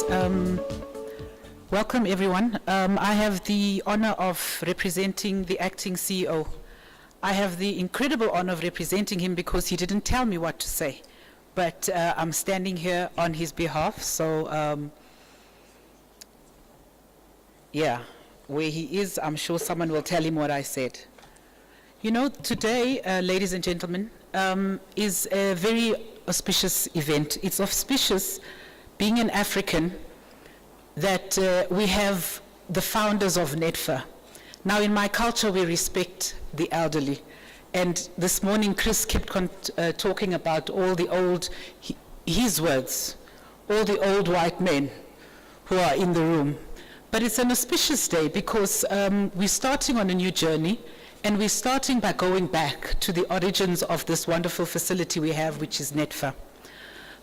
Welcome, everyone. I have the honor of representing the acting CEO. I have the incredible honor of representing him because he didn't tell me what to say, but I'm standing here on his behalf. So, yeah, where he is, I'm sure someone will tell him what I said. You know, today, ladies and gentlemen, is a very auspicious event. It's auspicious being an African that we have the founders of NETFA. Now, in my culture, we respect the elderly. And this morning, Chris kept talking about all the old, his words, all the old white men who are in the room. But it's an auspicious day because we're starting on a new journey, and we're starting by going back to the origins of this wonderful facility we have, which is NETFA.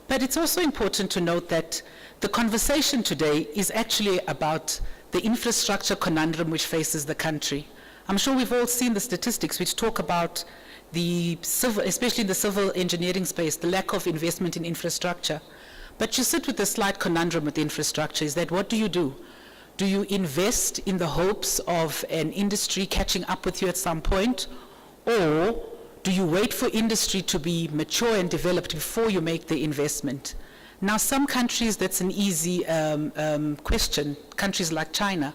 But it's also important to note that the conversation today is actually about the infrastructure conundrum which faces the country. I'm sure we've all seen the statistics which talk about the civil, especially in the civil engineering space, the lack of investment in infrastructure. But you sit with a slight conundrum with infrastructure, is that what do? Do you invest in the hopes of an industry catching up with you at some point, or do you wait for industry to be mature and developed before you make the investment? Now, some countries, that's an easy question. Countries like China.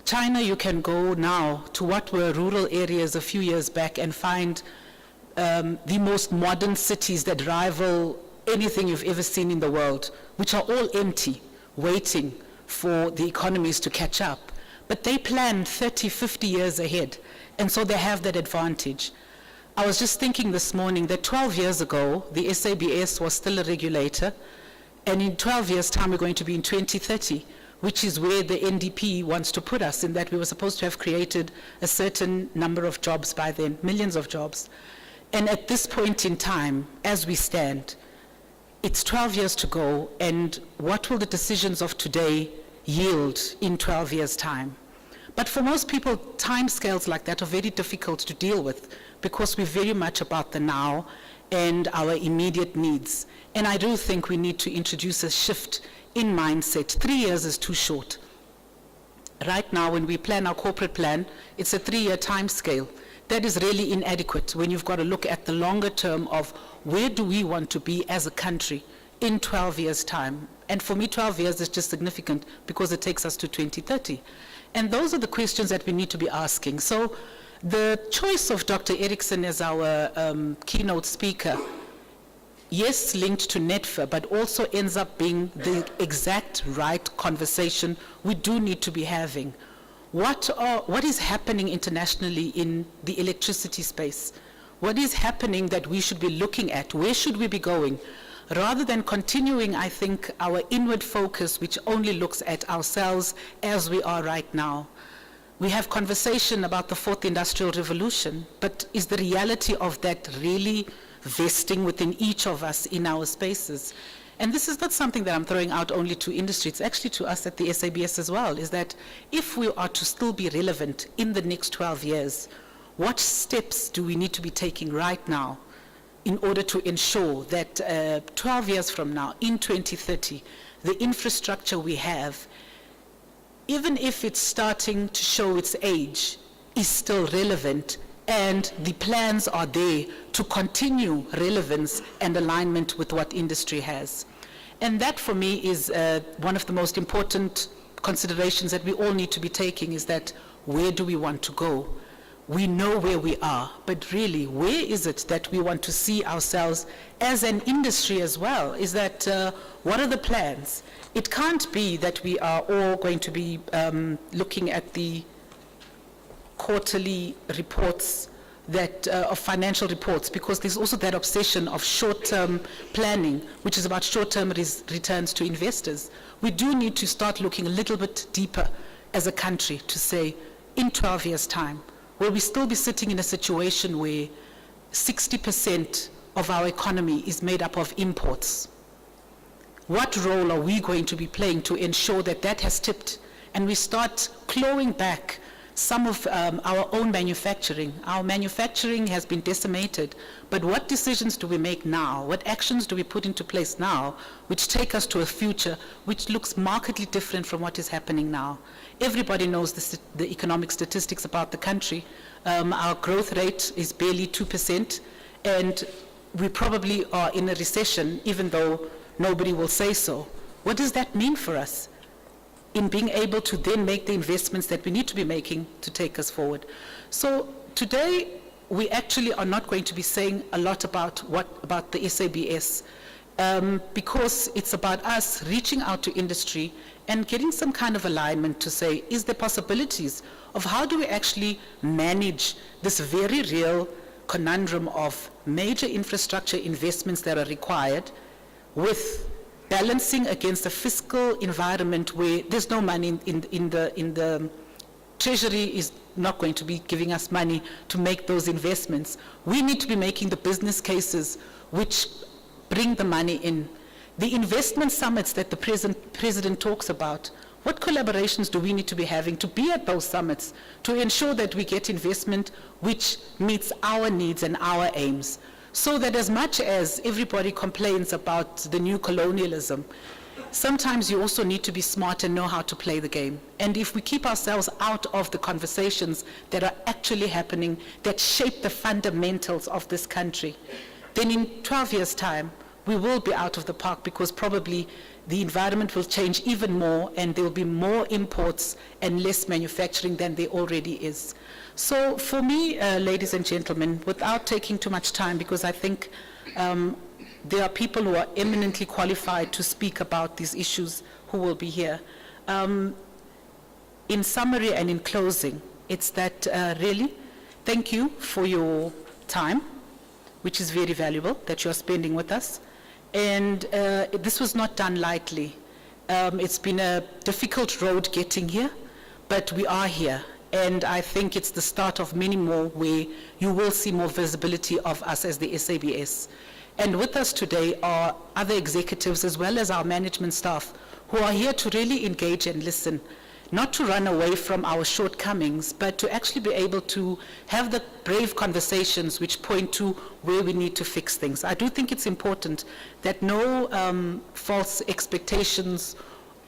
China, you can go now to what were rural areas a few years back and find the most modern cities that rival anything you've ever seen in the world, which are all empty, waiting for the economies to catch up. But they plan 30, 50 years ahead, and so they have that advantage. I was just thinking this morning that 12 years ago, the SABS was still a regulator, and in 12 years' time, we're going to be in 2030, which is where the NDP wants to put us, in that we were supposed to have created a certain number of jobs by then, millions of jobs. And at this point in time, as we stand, it's 12 years to go, and what will the decisions of today yield in 12 years' time? But for most people, time scales like that are very difficult to deal with because we're very much about the now and our immediate needs. And I do think we need to introduce a shift in mindset. 3 years is too short. Right now, when we plan our corporate plan, it's a 3-year time scale. That is really inadequate when you've got to look at the longer term of where do we want to be as a country in 12 years' time. And for me, 12 years is just significant because it takes us to 2030. And those are the questions that we need to be asking. So the choice of Dr. Erickson as our keynote speaker, yes, linked to NETFA, but also ends up being the exact right conversation we do need to be having. What is happening internationally in the electricity space? What is happening that we should be looking at? Where should we be going? Rather than continuing, I think, our inward focus, which only looks at ourselves as we are right now. We have conversation about the fourth industrial revolution, but is the reality of that really vesting within each of us in our spaces? And this is not something that I'm throwing out only to industry, it's actually to us at the SABS as well, is that if we are to still be relevant in the next 12 years, what steps do we need to be taking right now in order to ensure that 12 years from now, in 2030, the infrastructure we have, even if it's starting to show its age, is still relevant, and the plans are there to continue relevance and alignment with what industry has. And that, for me, is one of the most important considerations that we all need to be taking, is that where do we want to go? We know where we are, but really, where is it that we want to see ourselves as an industry as well? Is that, what are the plans? It can't be that we are all going to be looking at the quarterly reports that of financial reports, because there's also that obsession of short-term planning, which is about short-term returns to investors. We do need to start looking a little bit deeper as a country to say, in 12 years' time, will we still be sitting in a situation where 60% of our economy is made up of imports? What role are we going to be playing to ensure that that has tipped and we start clawing back some of our own manufacturing. Our manufacturing has been decimated, but what decisions do we make now? What actions do we put into place now which take us to a future which looks markedly different from what is happening now? Everybody knows the economic statistics about the country. Our growth rate is barely 2%, and we probably are in a recession, even though nobody will say so. What does that mean for us in being able to then make the investments that we need to be making to take us forward? So today, we actually are not going to be saying a lot about the SABS, because it's about us reaching out to industry and getting some kind of alignment to say, is there possibilities of how do we actually manage this very real conundrum of major infrastructure investments that are required with balancing against a fiscal environment where there's no money in the Treasury is not going to be giving us money to make those investments. We need to be making the business cases which bring the money in. The investment summits that the president talks about, what collaborations do we need to be having to be at those summits to ensure that we get investment which meets our needs and our aims? So that as much as everybody complains about the new colonialism, sometimes you also need to be smart and know how to play the game. And if we keep ourselves out of the conversations that are actually happening, that shape the fundamentals of this country, then in 12 years' time, we will be out of the park, because probably the environment will change even more and there will be more imports and less manufacturing than there already is. So for me, ladies and gentlemen, without taking too much time, because I think there are people who are eminently qualified to speak about these issues who will be here. In summary and in closing, it's that really, thank you for your time, which is very valuable, that you're spending with us. And this was not done lightly. It's been a difficult road getting here, but we are here. And I think it's the start of many more where you will see more visibility of us as the SABS. And with us today are other executives as well as our management staff who are here to really engage and listen, not to run away from our shortcomings, but to actually be able to have the brave conversations which point to where we need to fix things. I do think it's important that no false expectations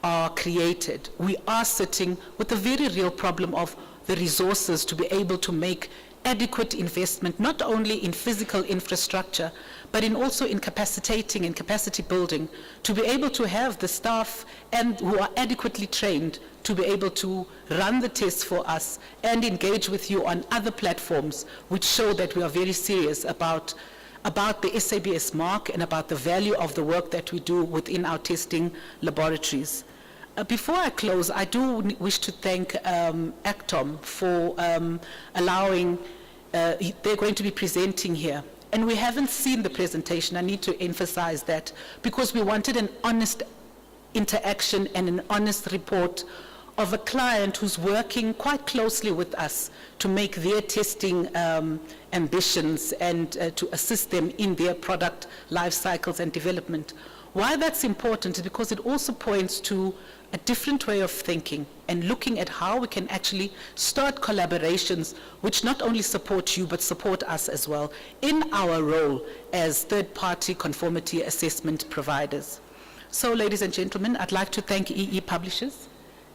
are created. We are sitting with a very real problem of the resources to be able to make adequate investment, not only in physical infrastructure, but in also in capacitating and capacity building, to be able to have the staff and who are adequately trained to be able to run the tests for us and engage with you on other platforms which show that we are very serious about the SABS mark and about the value of the work that we do within our testing laboratories. Before I close, I do wish to thank ACTOM for allowing, they're going to be presenting here. And we haven't seen the presentation. I need to emphasize that, because we wanted an honest interaction and an honest report of a client who's working quite closely with us to make their testing ambitions and to assist them in their product life cycles and development. Why that's important is because it also points to a different way of thinking and looking at how we can actually start collaborations which not only support you but support us as well in our role as third-party conformity assessment providers. So, ladies and gentlemen, I'd like to thank EE Publishers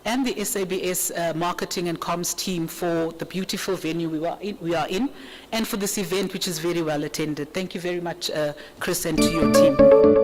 and the SABS marketing and comms team for the beautiful venue we are in and for this event which is very well attended. Thank you very much, Chris, and to your team.